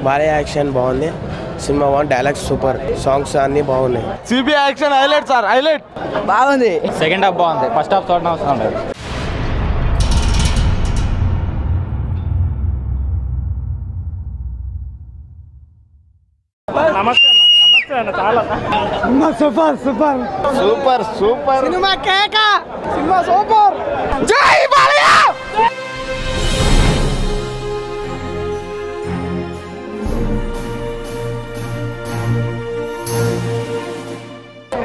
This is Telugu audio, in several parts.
బాలయ్య యాక్షన్ బాగుంది. సినిమా బాగుంది. Dialogues super. సాంగ్స్ అన్ని బాగున్నాయి. CBI action highlight sir, highlight బాగుంది. సెకండ్ హాఫ్ బాగుంది, ఫస్ట్ హాఫ్ చూడడం అవసరం లేదు. నమస్తే అన్న, చాలా super super super super cinema కేక, సినిమా సూపర్. జై Balayya.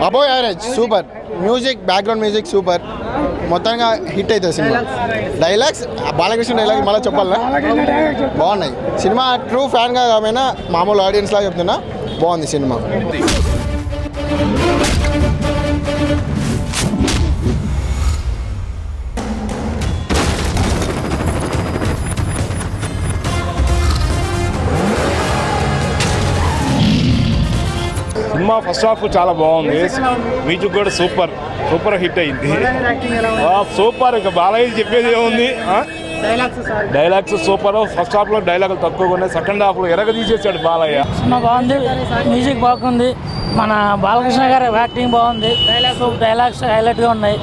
Above average super. Music, background music super. మొత్తంగా హిట్ అవుతుంది సినిమా. డైలాగ్స్, బాలకృష్ణ డైలాగ్స్ మళ్ళీ చెప్పాలా, బాగున్నాయి. సినిమా ట్రూ ఫ్యాన్గా కాకపోయినా మామూలు ఆడియన్స్ లాగా చెప్తున్నా, బాగుంది సినిమా. సినిమా ఫస్ట్ హాఫ్ చాలా బాగుంది. మ్యూజిక్ కూడా సూపర్ సూపర్ హిట్ అయింది. సూపర్. ఇక బాలయ్య చెప్పేది ఏముంది, డైలాగ్స్ సూపర్. ఫస్ట్ హాఫ్ లో డైలాగులు తక్కువగా ఉన్నాయి, సెకండ్ హాఫ్ లో ఎరగ తీసేసాడు బాలయ్య. సినిమా బాగుంది, మ్యూజిక్ బాగుంది, మన బాలకృష్ణ గారి యాక్టింగ్ బాగుంది, డైలాగ్స్ హైలైట్గా ఉన్నాయి.